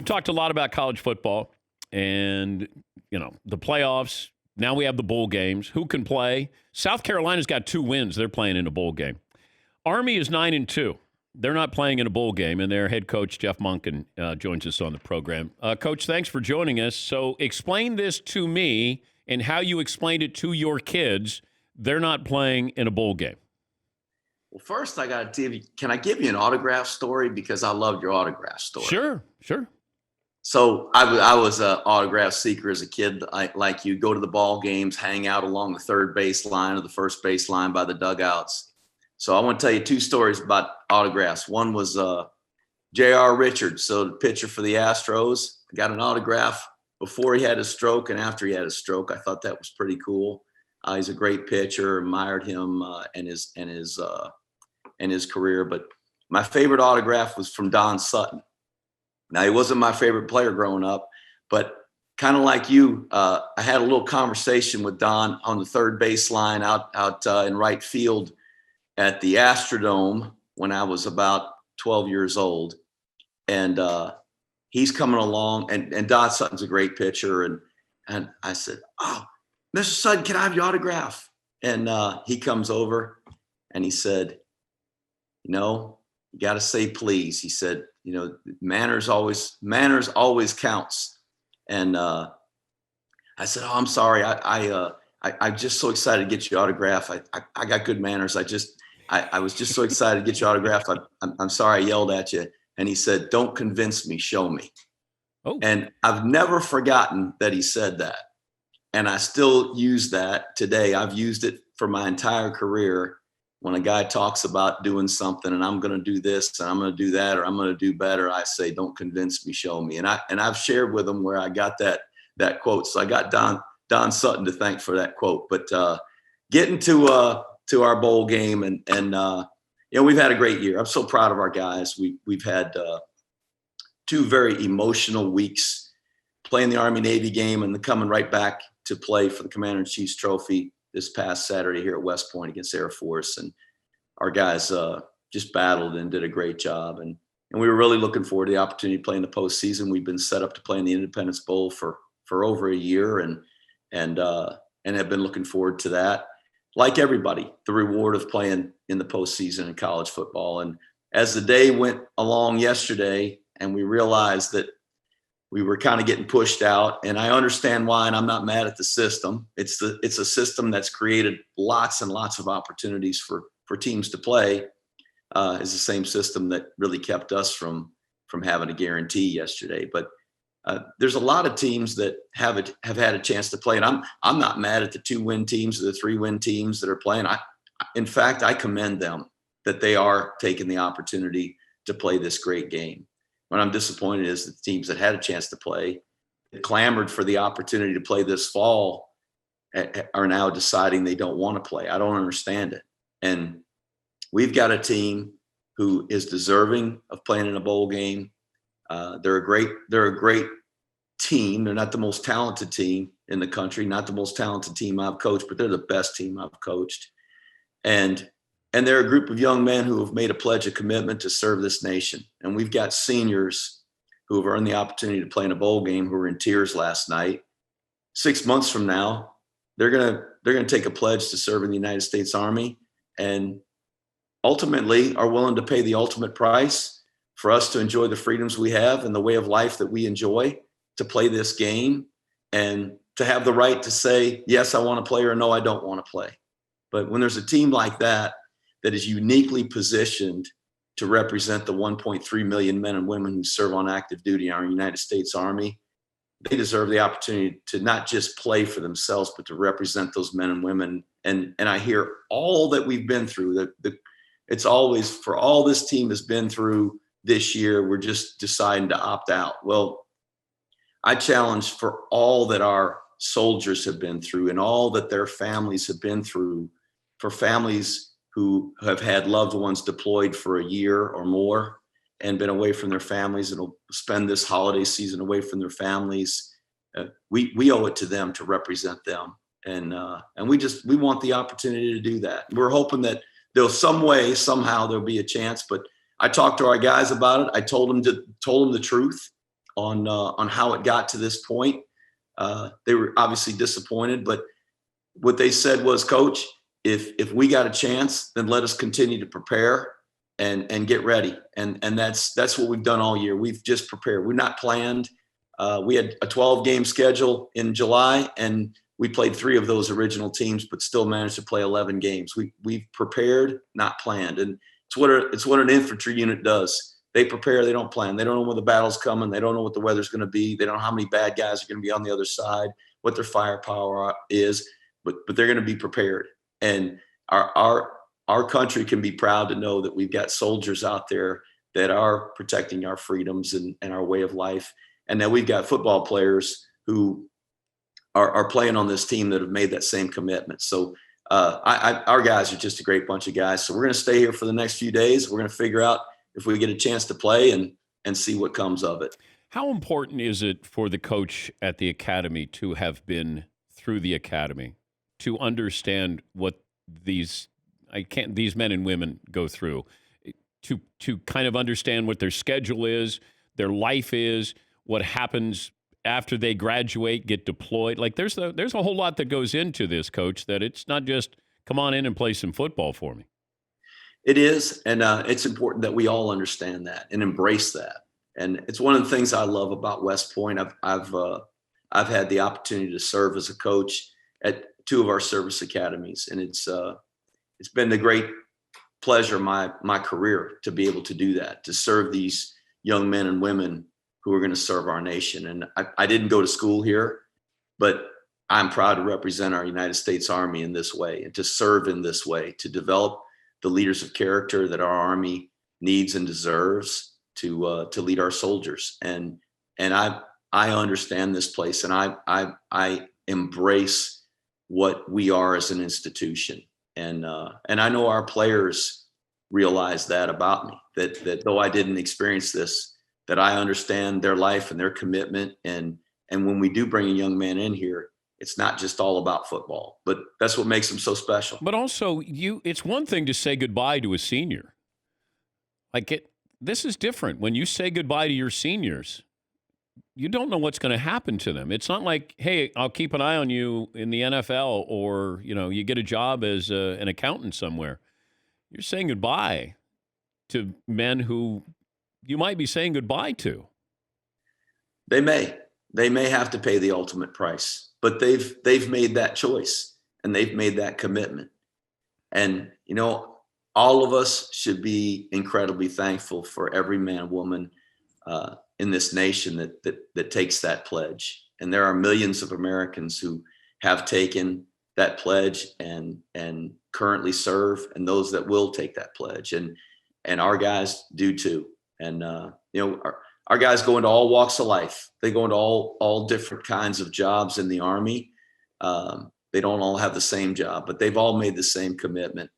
we've talked a lot about college football and, the playoffs. Now we have the bowl games. Who can play? South Carolina's got 2 wins. They're playing in a bowl game. Army is 9-2. They're not playing in a bowl game, and their head coach, Jeff Monken, joins us on the program. Coach, thanks for joining us. So explain this to me and how you explained it to your kids. They're not playing in a bowl game. Well, first I got to give you, can I give you an autograph story? Because I loved your autograph story. Sure. So I was an autograph seeker as a kid. Like you, go to the ball games, hang out along the third baseline or the first baseline by the dugouts. So I want to tell you 2 stories about autographs. One was J.R. Richards, so the pitcher for the Astros. I got an autograph before he had his stroke and after he had his stroke. I thought that was pretty cool. He's a great pitcher. Admired him and his career. But my favorite autograph was from Don Sutton. Now, he wasn't my favorite player growing up, but kind of like you, I had a little conversation with Don on the third baseline out in right field at the Astrodome when I was about 12 years old. And he's coming along, and Don Sutton's a great pitcher. And I said, "Oh, Mr. Sutton, can I have your autograph?" And he comes over and he said, "You got to say please." He said, manners always counts. And I said, "Oh, I'm sorry. I'm just so excited to get your autograph. I got good manners. I was just so excited to get your autograph. I'm sorry I yelled at you." And he said, "Don't convince me, show me." Oh. And I've never forgotten that he said that. And I still use that today. I've used it for my entire career. When a guy talks about doing something and I'm going to do this and I'm going to do that, or I'm going to do better, I say, "Don't convince me, show me." And I've shared with him where I got that quote. So I got Don Sutton to thank for that quote. But getting to our bowl game and we've had a great year. I'm so proud of our guys. We've had 2 very emotional weeks playing the Army-Navy game and then coming right back to play for the Commander-in-Chief's trophy this past Saturday here at West Point against Air Force. And our guys just battled and did a great job. And we were really looking forward to the opportunity to play in the postseason. We've been set up to play in the Independence Bowl for over a year and have been looking forward to that. Like everybody, the reward of playing in the postseason in college football. And as the day went along yesterday and we realized that we were kind of getting pushed out, and I understand why, and I'm not mad at the system. It's a system that's created lots and lots of opportunities for teams to play. Is the same system that really kept us from having a guarantee yesterday. But there's a lot of teams that have had a chance to play, and I'm not mad at the 2-win teams or the 3-win teams that are playing. In fact, I commend them that they are taking the opportunity to play this great game. What I'm disappointed is the teams that had a chance to play, that clamored for the opportunity to play this fall, are now deciding they don't want to play. I don't understand it. And we've got a team who is deserving of playing in a bowl game. They're a great team. They're not the most talented team in the country, not the most talented team I've coached, but they're the best team I've coached. And they're a group of young men who have made a pledge of commitment to serve this nation. And we've got seniors who have earned the opportunity to play in a bowl game who were in tears last night. 6 months from now, they're gonna take a pledge to serve in the United States Army, and ultimately are willing to pay the ultimate price for us to enjoy the freedoms we have and the way of life that we enjoy, to play this game and to have the right to say, yes, I want to play, or no, I don't want to play. But when there's a team like that is uniquely positioned to represent the 1.3 million men and women who serve on active duty in our United States Army, they deserve the opportunity to not just play for themselves, but to represent those men and women. And I hear all that we've been through, it's always, for all this team has been through this year, we're just deciding to opt out. Well, I challenge for all that our soldiers have been through and all that their families have been through, for families who have had loved ones deployed for a year or more and been away from their families and will spend this holiday season away from their families. We owe it to them to represent them. And we want the opportunity to do that. We're hoping that there's some way, somehow there'll be a chance, but I talked to our guys about it. I told them the truth. on how it got to this point. They were obviously disappointed, but what they said was, Coach, if we got a chance, then let us continue to prepare and get ready. And that's what we've done all year. We've just prepared. We're not planned. We had a 12-game schedule in July, and we played 3 of those original teams, but still managed to play 11 games. We've prepared, not planned. And it's what an infantry unit does. They prepare, they don't plan. They don't know when the battle's coming. They don't know what the weather's going to be. They don't know how many bad guys are going to be on the other side, what their firepower is, but they're going to be prepared. And our country can be proud to know that we've got soldiers out there that are protecting our freedoms and our way of life. And that we've got football players who are playing on this team that have made that same commitment. So our guys are just a great bunch of guys. So we're going to stay here for the next few days. We're going to figure out if we get a chance to play and see what comes of it. How important is it for the coach at the academy to have been through the academy, to understand what these men and women go through, to kind of understand what their schedule is, their life is, what happens after they graduate, get deployed? Like there's a whole lot that goes into this, Coach, that it's not just come on in and play some football for me. It is, and it's important that we all understand that and embrace that. And it's one of the things I love about West Point. I've had the opportunity to serve as a coach at 2 of our service academies, and it's been a great pleasure my career to be able to do that, to serve these young men and women who are going to serve our nation. And I didn't go to school here, but I'm proud to represent our United States Army in this way and to serve in this way, to develop the leaders of character that our Army needs and deserves to lead our soldiers. And I understand this place, and I embrace what we are as an institution. And I know our players realize that about me, that though I didn't experience this, that I understand their life and their commitment. And when we do bring a young man in here, it's not just all about football, but that's what makes them so special. But also, it's one thing to say goodbye to a senior. This is different. When you say goodbye to your seniors, you don't know what's going to happen to them. It's not like, hey, I'll keep an eye on you in the NFL, or you get a job as an accountant somewhere. You're saying goodbye to men who you might be saying goodbye to. They may have to pay the ultimate price, but they've made that choice and they've made that commitment. And all of us should be incredibly thankful for every man, woman in this nation that takes that pledge. And there are millions of Americans who have taken that pledge and currently serve, and those that will take that pledge. And our guys do too. And our guys go into all walks of life. They go into all different kinds of jobs in the Army. They don't all have the same job, but they've all made the same commitment.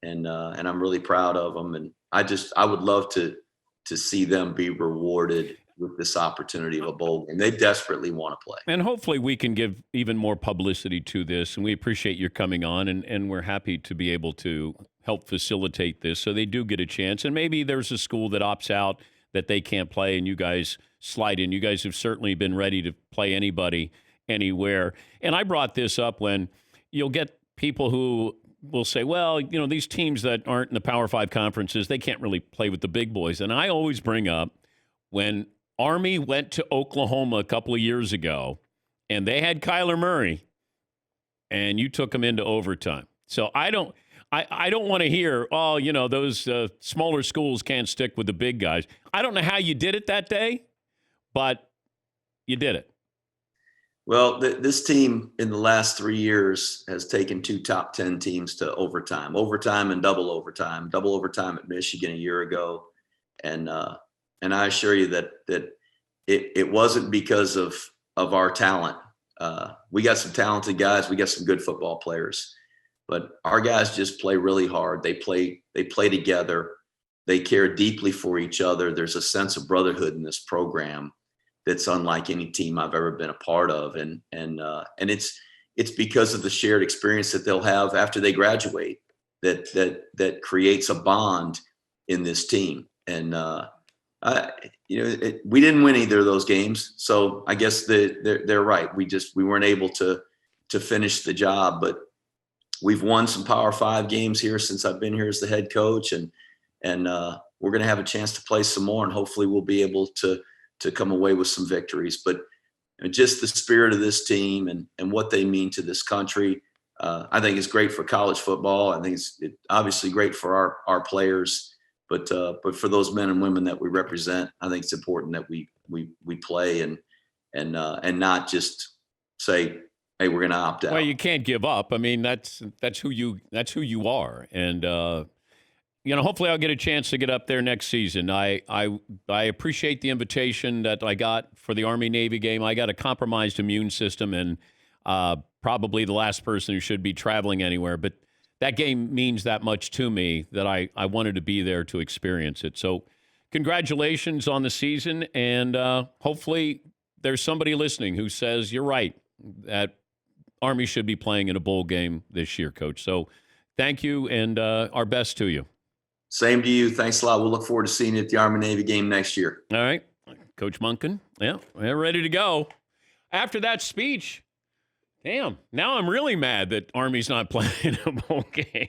And I'm really proud of them. And I would love to see them be rewarded with this opportunity of a bowl game. They desperately want to play. And hopefully we can give even more publicity to this. And we appreciate your coming on, and we're happy to be able to help facilitate this so they do get a chance. And maybe there's a school that opts out that they can't play and you guys slide in. You guys have certainly been ready to play anybody, anywhere. And I brought this up when you'll get people who will say, well, these teams that aren't in the Power 5 conferences, they can't really play with the big boys. And I always bring up when Army went to Oklahoma a couple of years ago and they had Kyler Murray and you took them into overtime. So I don't want to hear, those smaller schools can't stick with the big guys. I don't know how you did it that day, but you did it. Well, this team in the last 3 years has taken 2 top 10 teams to overtime and double overtime at Michigan a year ago. And I assure you that it wasn't because of our talent. We got some talented guys. We got some good football players, but our guys just play really hard. They play together. They care deeply for each other. There's a sense of brotherhood in this program that's unlike any team I've ever been a part of. And it's because of the shared experience that they'll have after they graduate that creates a bond in this team. And We didn't win either of those games, so I guess they're right. We weren't able to finish the job, but we've won some Power 5 games here since I've been here as the head coach, and we're going to have a chance to play some more, and hopefully we'll be able to come away with some victories. But just the spirit of this team and what they mean to this country, I think is great for college football. I think it's obviously great for our players. But for those men and women that we represent, I think it's important that we play and not just say, "Hey, we're going to opt out." Well, you can't give up. I mean, that's who you are, and hopefully I'll get a chance to get up there next season. I appreciate the invitation that I got for the Army-Navy game. I got a compromised immune system, and probably the last person who should be traveling anywhere, but that game means that much to me that I wanted to be there to experience it. So congratulations on the season, and hopefully there's somebody listening who says, you're right, that Army should be playing in a bowl game this year, Coach. So thank you, and our best to you. Same to you. Thanks a lot. We'll look forward to seeing you at the Army-Navy game next year. All right. Coach Monken, yeah, we're ready to go. After that speech, damn, now I'm really mad that Army's not playing a bowl game.